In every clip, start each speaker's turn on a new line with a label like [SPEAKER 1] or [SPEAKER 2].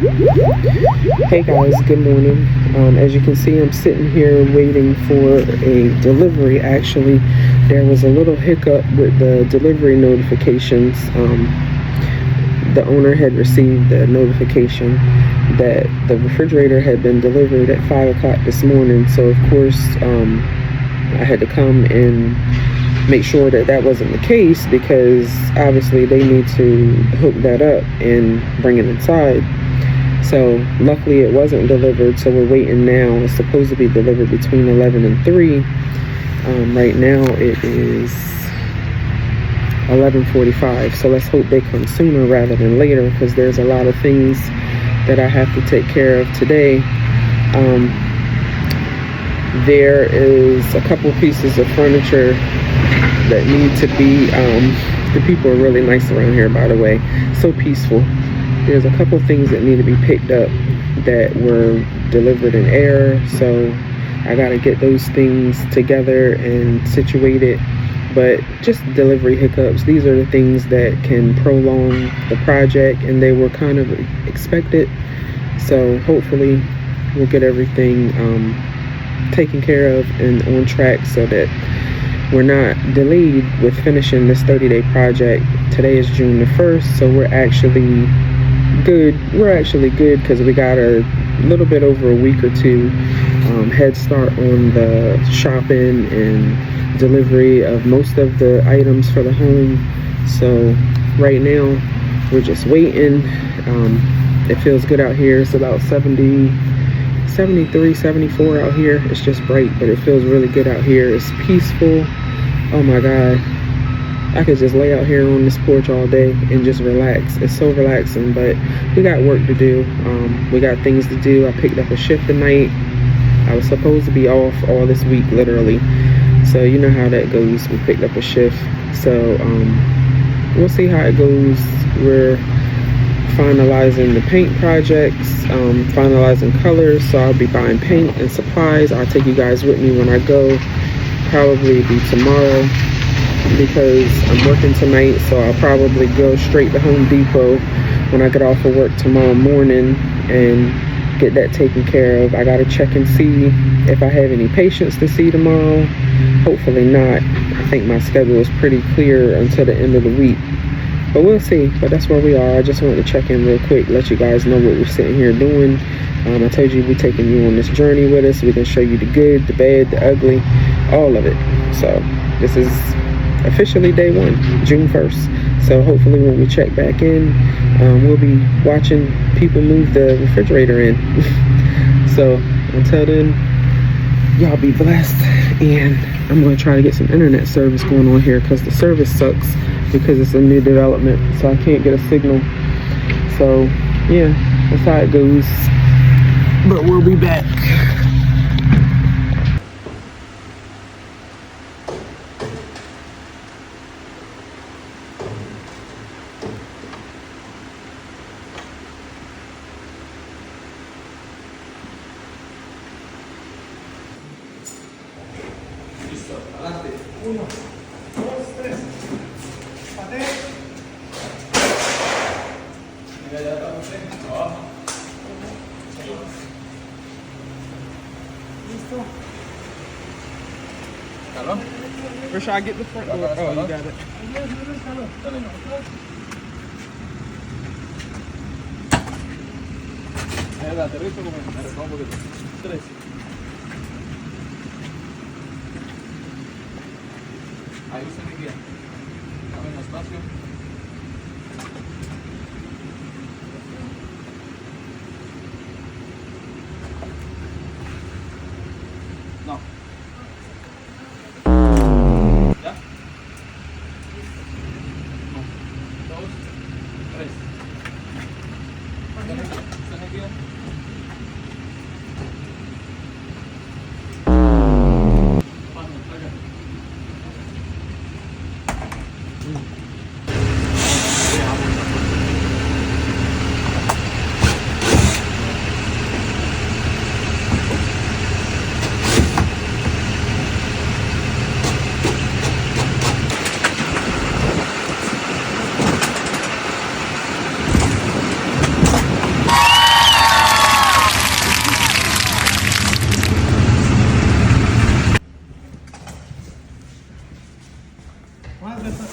[SPEAKER 1] Hey guys, good morning. As you can see, I'm sitting here waiting for a delivery. Actually, there was a little hiccup with the delivery notifications. The owner had received a notification that the refrigerator had been delivered at 5 o'clock this morning. So of course, I had to come and make sure that that wasn't the case, because obviously they need to hook that up and bring it inside. So luckily it wasn't delivered, so we're waiting now. It's supposed to be delivered between 11 and 3. Right now it is 11:45, so let's hope they come sooner rather than later, because there's a lot of things that I have to take care of today. There is a couple pieces of furniture that need to be, the people are really nice around here, by the way, so peaceful. There's a couple things that need to be picked up that were delivered in error, so I gotta get those things together and situated. But just delivery hiccups, these are the things that can prolong the project, and they were kind of expected. So hopefully we'll get everything taken care of and on track, so that we're not delayed with finishing this 30-day project. Today is June the 1st, so we're actually good. We're actually good because we got a little bit over a week or two head start on the shopping and delivery of most of the items for the home. So right now we're just waiting. It feels good out here. It's about 70, 73, 74 out here. It's just bright, but it feels really good out here. It's peaceful. Oh my God, I could just lay out here on this porch all day and just relax. It's so relaxing, but we got work to do. We got things to do. I picked up a shift tonight. I was supposed to be off all this week, literally. So you know how that goes. We picked up a shift. So we'll see how it goes. We're finalizing the paint projects, finalizing colors. So I'll be buying paint and supplies. I'll take you guys with me when I go. Probably be tomorrow, because I'm working tonight, so I'll probably go straight to Home Depot when I get off of work tomorrow morning and get that taken care of. I gotta check and see if I have any patients to see tomorrow. Hopefully not. I think my schedule is pretty clear until the end of the week, but we'll see. But that's where we are. I just wanted to check in real quick, let you guys know what we're sitting here doing. I told you we're taking you on this journey with us. We can show you the good, the bad, the ugly, all of it. So this is officially day 1, June 1st. So hopefully when we check back in, we'll be watching people move the refrigerator in. So until then, y'all be blessed, and I'm going to try to get some internet service going on here, because the service sucks because it's a new development, so I can't get a signal. So yeah, that's how it goes, but we'll be back. Where should I get the front door? Oh, you got it.
[SPEAKER 2] Ahí se me guía. Dame un espacio. No. ¿Ya? 1, 2, 3. ¿Se me guía? Más de esta.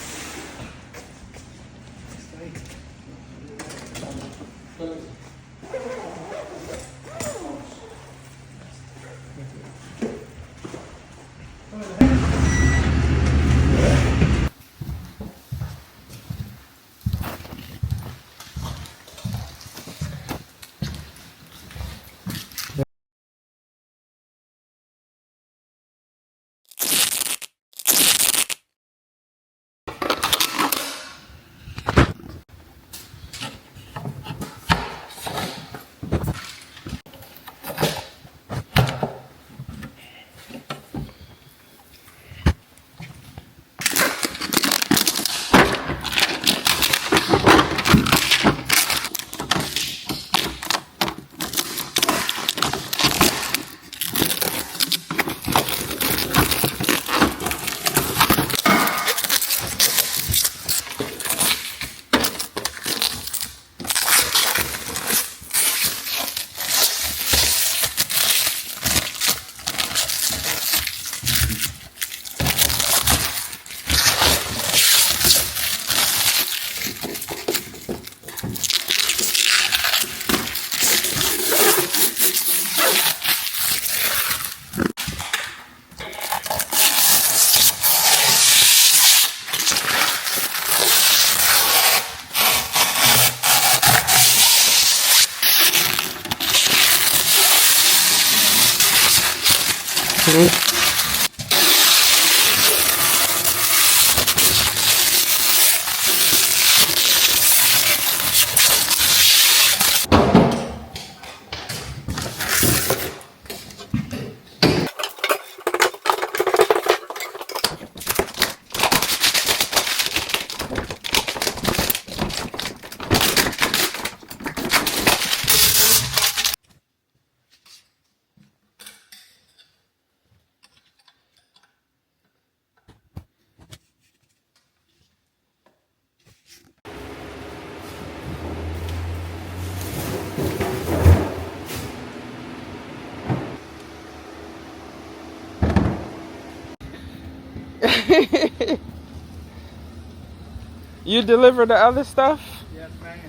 [SPEAKER 1] You deliver the other stuff?
[SPEAKER 2] Yes, ma'am.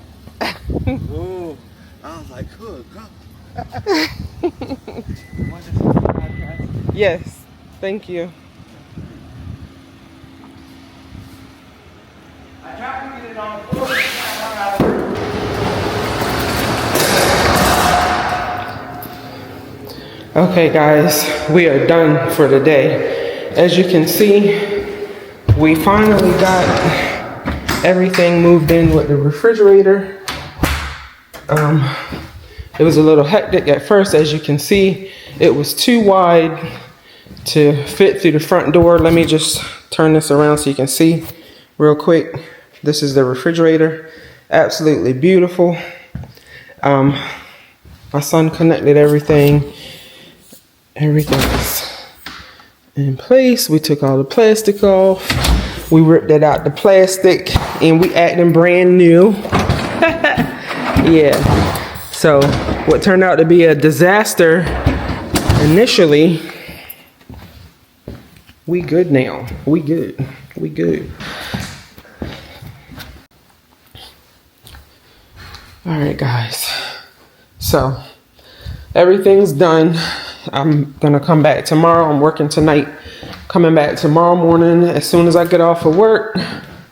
[SPEAKER 3] Whoa. I was like, good God.
[SPEAKER 1] Yes. Thank you.
[SPEAKER 2] I tried to get it on the floor.
[SPEAKER 1] Okay guys, we are done for the day. As you can see, we finally got everything moved in with the refrigerator. It was a little hectic at first. As you can see, it was too wide to fit through the front door. Let me just turn this around so you can see real quick. This is the refrigerator. Absolutely beautiful. My son connected everything. Everything is in place. We took all the plastic off. We ripped it out the plastic and we acting brand new. Yeah. So what turned out to be a disaster initially, we good now. We good. We good. All right, guys. So everything's done. I'm gonna come back tomorrow. I'm working tonight. Coming back tomorrow morning as soon as I get off of work.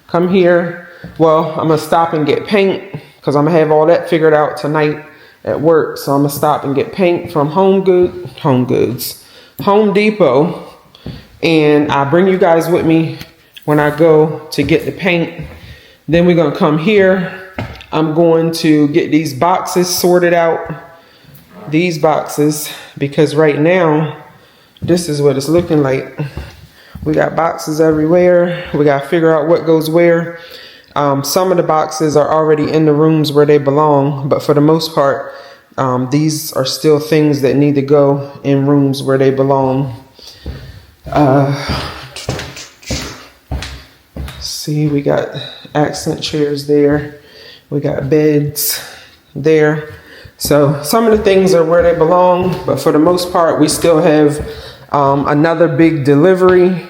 [SPEAKER 1] Come here. Well, I'm gonna stop and get paint because I'm gonna have all that figured out tonight at work. So I'm gonna stop and get paint from Home Depot, and I bring you guys with me when I go to get the paint. Then we're gonna come here. I'm going to get these boxes sorted out. These boxes, because right now this is what it's looking like. We got boxes everywhere. We got to figure out what goes where. Some of the boxes are already in the rooms where they belong, but for the most part, these are still things that need to go in rooms where they belong. See, we got accent chairs there. We got beds there. So some of the things are where they belong, but for the most part, we still have another big delivery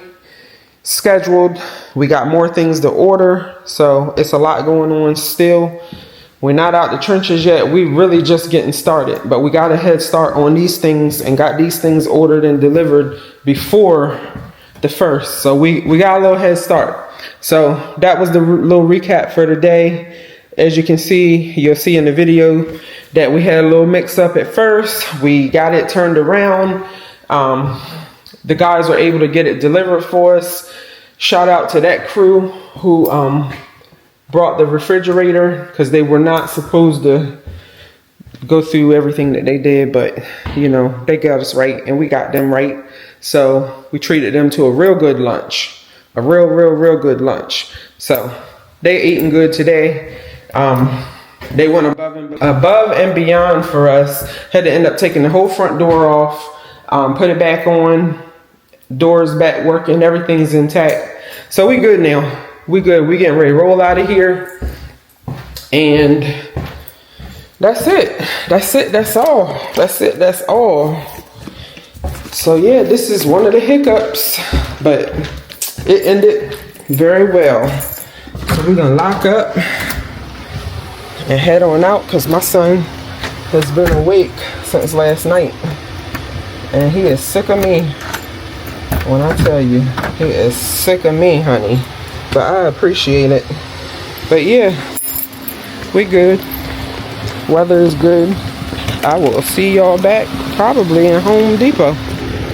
[SPEAKER 1] scheduled. We got more things to order, so it's a lot going on still. We're not out the trenches yet. We really just getting started, but we got a head start on these things and got these things ordered and delivered before the 1st. So we got a little head start. So that was the little recap for today. As you can see, you'll see in the video that we had a little mix up at first. We got it turned around. The guys were able to get it delivered for us. Shout out to that crew who brought the refrigerator, because they were not supposed to go through everything that they did, but you know, they got us right and we got them right. So we treated them to a real good lunch, a real good lunch. So they eating good today. They went above and beyond for us. Had to end up taking the whole front door off, put it back on, doors back working, everything's intact. So we good now. We good. We getting ready to roll out of here. And that's it. That's it. That's all. That's it. That's all. So yeah, this is one of the hiccups, but it ended very well. So we're gonna lock up and head on out, because my son has been awake since last night. And he is sick of me. When I tell you, he is sick of me, honey. But I appreciate it. But yeah, we good. Weather is good. I will see y'all back probably in Home Depot.